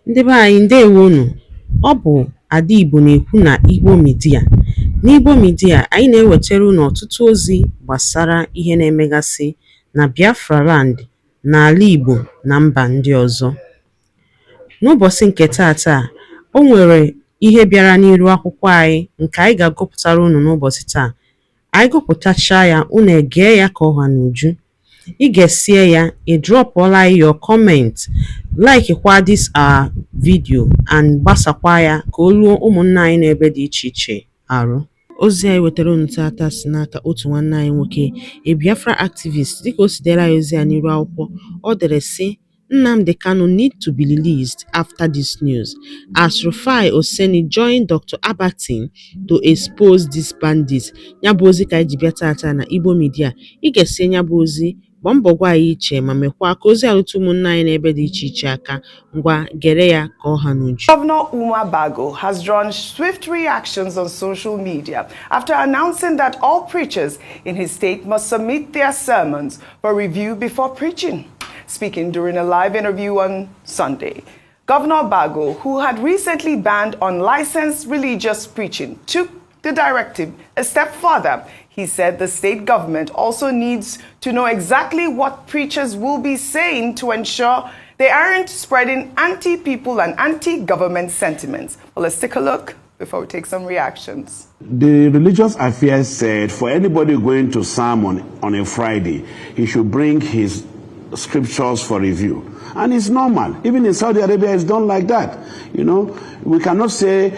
Ndị be anyị ndewonu. Ọ bụ Ada Igbo na-ekwu na Igbo Media. N'Igbo Media, anyị na-ewetara unu ọtụtụ ozi gbasara ihe na-emegasị na Biafra Land, n'ala Igbo na mba ndị ọzọ. N'ụbọchị nke taata, o nwere ihe bịara n'iru akwụkwọ anyị nke anyị ga-agụpụtara unu n'ụbọchị taa. Anyị gụpụtachaa ya, unu egee ya ka ọha n'uju. Ị ga-esie ya, ị drọpụọla your comment, like kwa this our video and gbasakwa ya ka o ruo ụmụnna anyị n'ebe dị iche iche arụ. Ozi anyị wetara unu tata si n'aka otu nwanne anyị nwoke, a Biafra activist. Dịka o si dere anyị ozi ya n'iru akwụkwọ, ọ dere sị: Nnamdi Kanu need to be released after this news, as Rufai Oseni joined Dr. Abati to expose these bandits. Ya bụ ozi ka anyị ji bịa tata na Igbo Media. Ị ga-esi ya bụ ozi, gbaa mbọ gwa anyị iche ma mekwa ka ozi arụtụ ụmụnna anyị n'ebe dị iche iche aka. Ngwa gere ya ka ọha n'uju. Governor Umar Bago has drawn swift reactions on social media after announcing that all preachers in his state must submit their sermons for review before preaching. Speaking during a live interview on Sunday, Governor Bago, who had recently banned unlicensed religious preaching, took the directive a step further. He said the state government also needs to know exactly what preachers will be saying to ensure they aren't spreading anti-people and anti-government sentiments. Well, let's take a look before we take some reactions. The religious affairs said for anybody going to sermon on a Friday, he should bring his scriptures for review. And it's normal. Even in Saudi Arabia, it's done like that. You know, we cannot say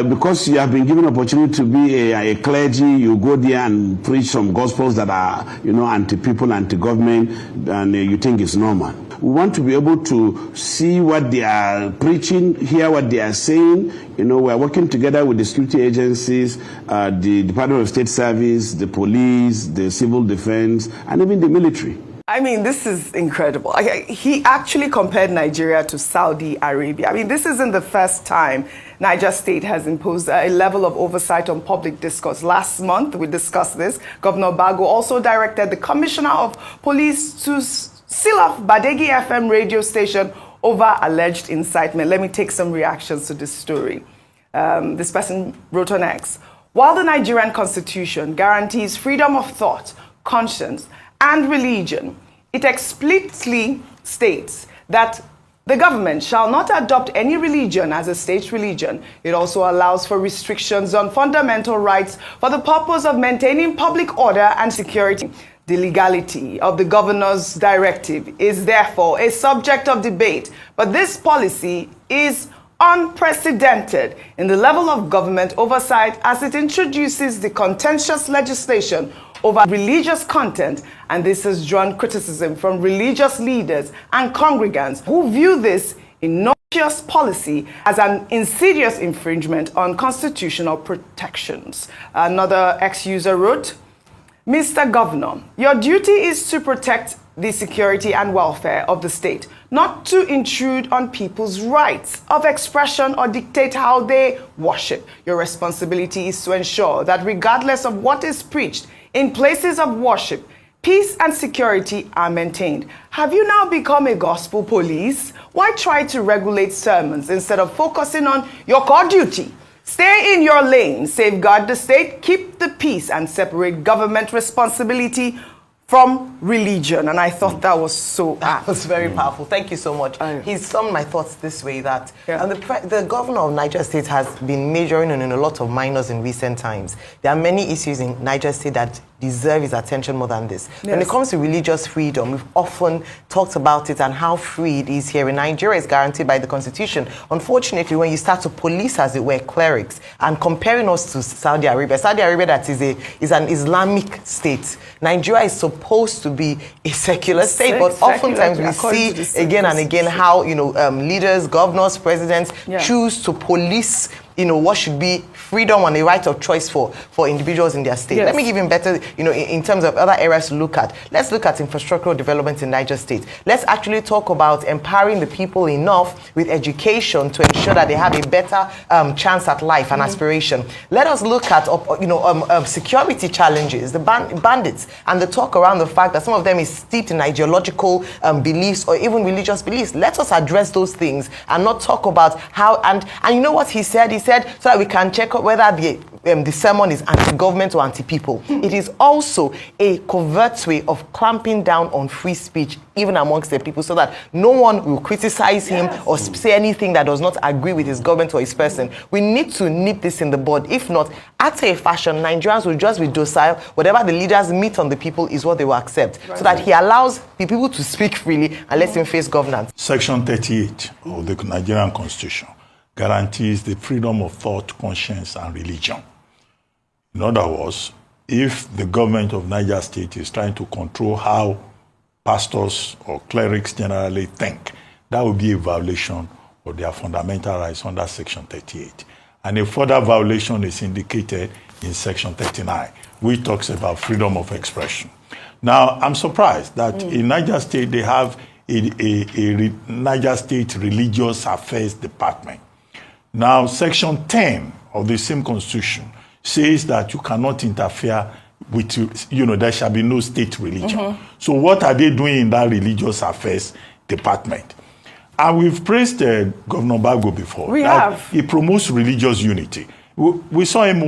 because you have been given opportunity to be a clergy, you go there and preach some gospels that are, you know, anti-people, anti-government, and you think it's normal. We want to be able to see what they are preaching, hear what they are saying. You know, we are working together with the security agencies, the Department of State Service, the police, the civil defense, and even the military. I mean, this is incredible. He actually compared Nigeria to Saudi Arabia. I mean, this isn't the first time Niger State has imposed a level of oversight on public discourse. Last month, we discussed this. Governor Bago also directed the Commissioner of Police to seal off Badegi FM radio station over alleged incitement. Let me take some reactions to this story. This person wrote on X: while the Nigerian Constitution guarantees freedom of thought, conscience, and religion, it explicitly states that the government shall not adopt any religion as a state religion. It also allows for restrictions on fundamental rights for the purpose of maintaining public order and security. The legality of the governor's directive is therefore a subject of debate, but this policy is unprecedented in the level of government oversight as it introduces the contentious legislation over religious content, and this has drawn criticism from religious leaders and congregants who view this innocuous policy as an insidious infringement on constitutional protections. Another ex-user wrote: Mr. Governor, your duty is to protect the security and welfare of the state, not to intrude on people's rights of expression or dictate how they worship. Your responsibility is to ensure that regardless of what is preached in places of worship, peace and security are maintained. Have you now become a gospel police? Why try to regulate sermons instead of focusing on your core duty? Stay in your lane, safeguard the state, keep the peace, and separate government responsibility from religion. And I thought that was so That was very powerful. Thank you so much. He summed my thoughts this way, that the governor of Niger State has been majoring on a lot of minors in recent times. There are many issues in Niger State that deserve his attention more than this. Yes. When it comes to religious freedom, we've often talked about it and how free it is here in Nigeria is guaranteed by the Constitution. Unfortunately, when you start to police, as it were, clerics, and comparing us to Saudi Arabia that is an Islamic state. Nigeria is supposed to be a secular state, but oftentimes we see again and again how, you know, leaders, governors, presidents choose to police what should be freedom and a right of choice for individuals in their state. Yes. Let me give him better, in terms of other areas to look at. Let's look at infrastructural development in Niger State. Let's actually talk about empowering the people enough with education to ensure that they have a better chance at life and aspiration. Let us look at, security challenges, the bandits, and the talk around the fact that some of them is steeped in ideological beliefs or even religious beliefs. Let us address those things and not talk about how, and you know what he said? He said, so that we can check out whether the sermon is anti-government or anti-people. It is also a covert way of clamping down on free speech, even amongst the people, so that no one will criticize him or say anything that does not agree with his government or his person. We need to nip this in the bud. If not, after a fashion, Nigerians will just be docile. Whatever the leaders meet on the people is what they will accept. Right. So that he allows the people to speak freely and lets him face governance. Section 38 of the Nigerian Constitution guarantees the freedom of thought, conscience, and religion. In other words, if the government of Niger State is trying to control how pastors or clerics generally think, that would be a violation of their fundamental rights under Section 38. And a further violation is indicated in Section 39, which talks about freedom of expression. Now, I'm surprised that in Niger State, they have a Niger State Religious Affairs Department. Now, Section 10 of the same Constitution says that you cannot interfere with, there shall be no state religion. So what are they doing in that Religious Affairs Department? And we've praised Governor Bago before. We have. He promotes religious unity. We saw him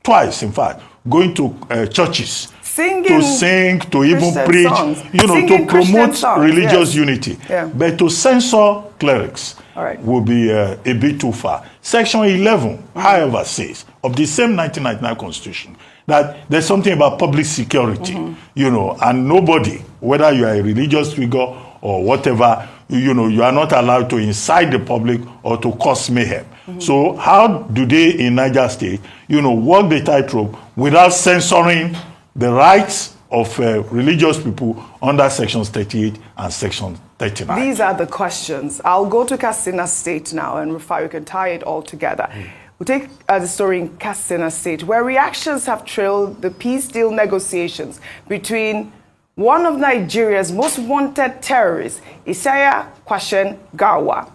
twice, in fact, going to churches Singing to sing, to even Christian preach, songs. to promote songs, religious unity. Yeah. But to censor clerics will be a bit too far. Section 11, however, says, of the same 1999 Constitution, that there's something about public security, and nobody, whether you are a religious figure or whatever, you are not allowed to incite the public or to cause mayhem. So how do they in Niger State, walk the tightrope without censoring the rights of religious people under Sections 38 and Section 39? These are the questions. I'll go to Katsina State now, and Rufai, we can tie it all together. We'll take the story in Katsina State, where reactions have trailed the peace deal negotiations between one of Nigeria's most wanted terrorists, Isaiah Kwashen Garwa,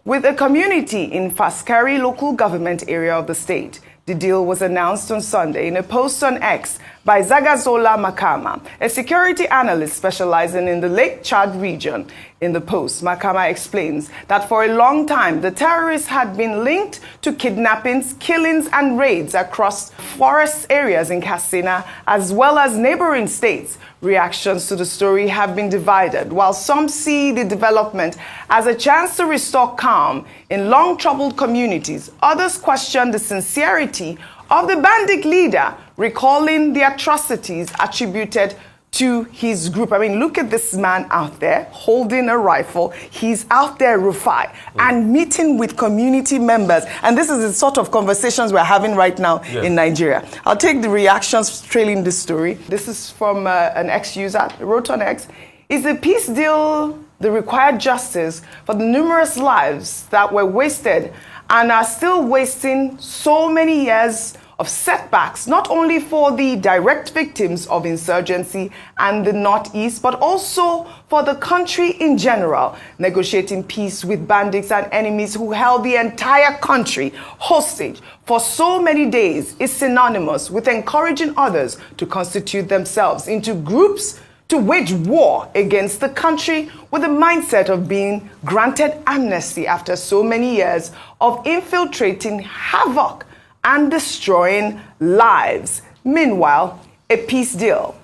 with a community in Faskari local government area of the state. The deal was announced on Sunday in a post on X by Zagazola Makama, a security analyst specializing in the Lake Chad region. In the post, Makama explains that for a long time, the terrorists had been linked to kidnappings, killings, and raids across forest areas in Katsina, as well as neighboring states. Reactions to the story have been divided. While some see the development as a chance to restore calm in long-troubled communities, others question the sincerity of the bandit leader, recalling the atrocities attributed to his group. I mean, look at this man out there holding a rifle. He's out there, Rufai, and meeting with community members. And this is the sort of conversations we're having right now in Nigeria. I'll take the reactions trailing this story. This is from an ex-user, wrote on X. Is the peace deal the required justice for the numerous lives that were wasted and are still wasting so many years of setbacks, not only for the direct victims of insurgency and the Northeast, but also for the country in general? Negotiating peace with bandits and enemies who held the entire country hostage for so many days is synonymous with encouraging others to constitute themselves into groups to wage war against the country with the mindset of being granted amnesty after so many years of infiltrating havoc and destroying lives. Meanwhile, a peace deal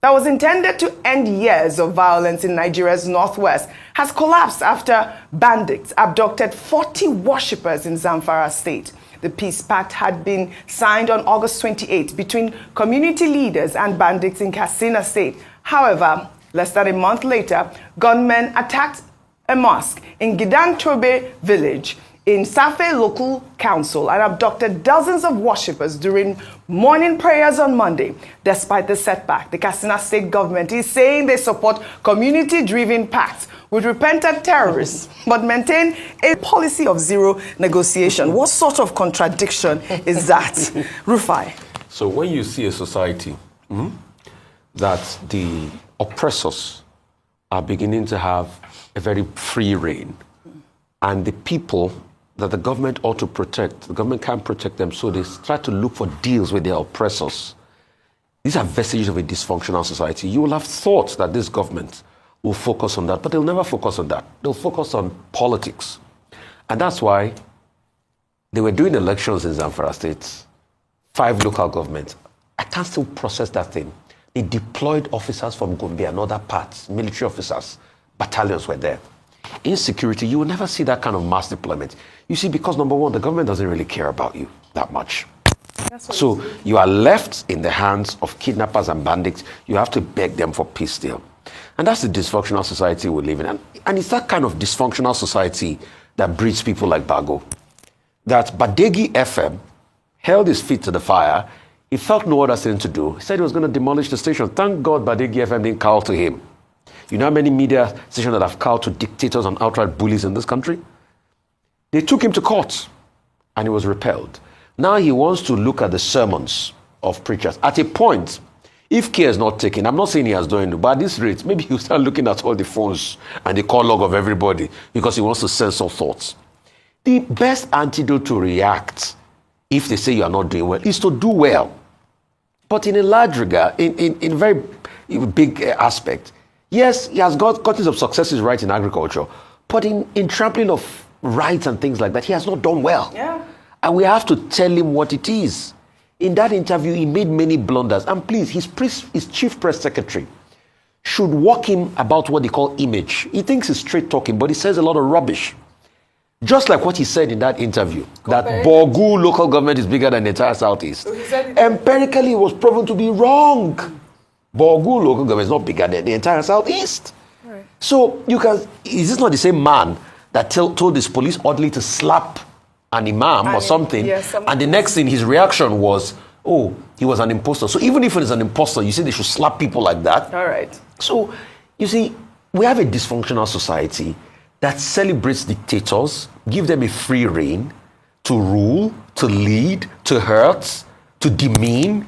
that was intended to end years of violence in Nigeria's northwest has collapsed after bandits abducted 40 worshippers in Zamfara state. The peace pact had been signed on August 28 between community leaders and bandits in Katsina state. However, less than a month later, gunmen attacked a mosque in Gidantobe village in Safe Local Council and abducted dozens of worshippers during morning prayers on Monday. Despite the setback, the Katsina state government is saying they support community-driven pacts with repentant terrorists, but maintain a policy of zero negotiation. What sort of contradiction is that, Rufai? So when you see a society that the oppressors are beginning to have a very free reign, and the people that the government ought to protect, the government can't protect them, so they try to look for deals with their oppressors. These are vestiges of a dysfunctional society. You will have thought that this government will focus on that, but they'll never focus on that. They'll focus on politics. And that's why they were doing elections in Zamfara State, 5 local governments. I can't still process that thing. They deployed officers from Gombe and other parts, military officers, battalions were there. Insecurity, you will never see that kind of mass deployment. You see, because number one, the government doesn't really care about you that much. So you are left in the hands of kidnappers and bandits. You have to beg them for peace still. And that's the dysfunctional society we live in. And it's that kind of dysfunctional society that breeds people like Bago. That Badegi FM held his feet to the fire. He felt no other thing to do. He said he was going to demolish the station. Thank God Badegi FM didn't call to him. You know how many media stations that have called to dictators and outright bullies in this country? They took him to court and he was repelled. Now he wants to look at the sermons of preachers. At a point, if care is not taken, I'm not saying he has done it, but at this rate, maybe he'll start looking at all the phones and the call log of everybody because he wants to censor thoughts. The best antidote to react if they say you are not doing well is to do well. But in a large regard, in a very big aspect, yes, he has gotten some successes right in agriculture, but in trampling of rights and things like that, he has not done well. Yeah. And we have to tell him what it is. In that interview, he made many blunders. And please, his chief press secretary should walk him about what they call image. He thinks he's straight talking, but he says a lot of rubbish. Just like what he said in that interview, that Borgu local government is bigger than the entire Southeast. So empirically, it was proven to be wrong. Borgu local government is not bigger than the entire Southeast. Right. So is this not the same man that told his police orderly to slap an imam or something? Yes, and the next thing, his reaction was, oh, he was an imposter. So even if it is an imposter, you say they should slap people like that? All right. So, you see, we have a dysfunctional society that celebrates dictators, give them a free rein to rule, to lead, to hurt, to demean.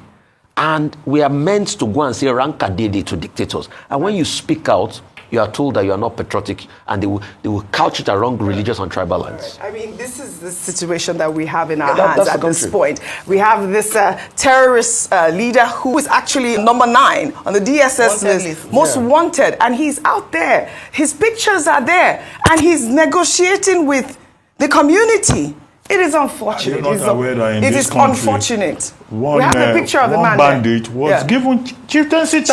And we are meant to go and say rankadede to dictators. And when you speak out, you are told that you are not patriotic, and they will couch it around religious and tribal lines. Right. I mean, this is the situation that we have in our hands at this point. We have this terrorist leader who is actually number 9 on the DSS list, most wanted, and he's out there. His pictures are there, and he's negotiating with the community. It is unfortunate. It is unfortunate. We have the picture of the man bandit was given chieftaincy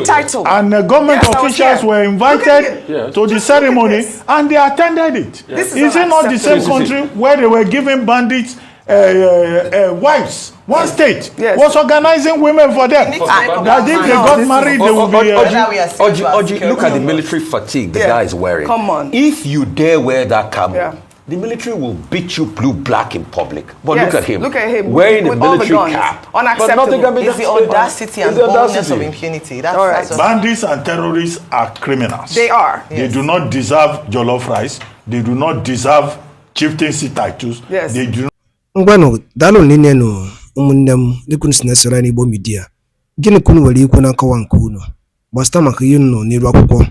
title. And government officials were invited to the ceremony and they attended it. Is it not the same country where they were giving bandits wives? One state was organizing women for them. That if they got married, they would be... Oji, look at the military fatigue the guy is wearing. Come on. If you dare wear that camo, the military will beat you blue-black in public. But look at him. Wearing a military cap. Unacceptable. It's the audacity and boldness of impunity. That's bandits and terrorists are criminals. They are. They do not deserve jollof rice. They do not deserve chieftaincy titles. Yes. They do not. Ngwano, dalo nene no umunnem likun sinesera ni bo media. Gini kunu wali ikwu na nkawa nke unu. Gbasta maka ihe nọ n'iru akwụkwọ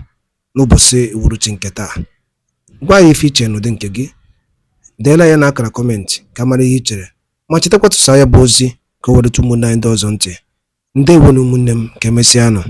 n'ụbọchị uhuruchi nke taa. Gwa ya ife iche n'ụdị nke gị. Deela ya n'akara kọmentị ka mara ihe i chere. Ma chetakwa tụsa ya bụ ozi ka o were ụmụnne anyị ndị ọzọ ntị. Ndewo na ụmụnne m ka emesịa nụ.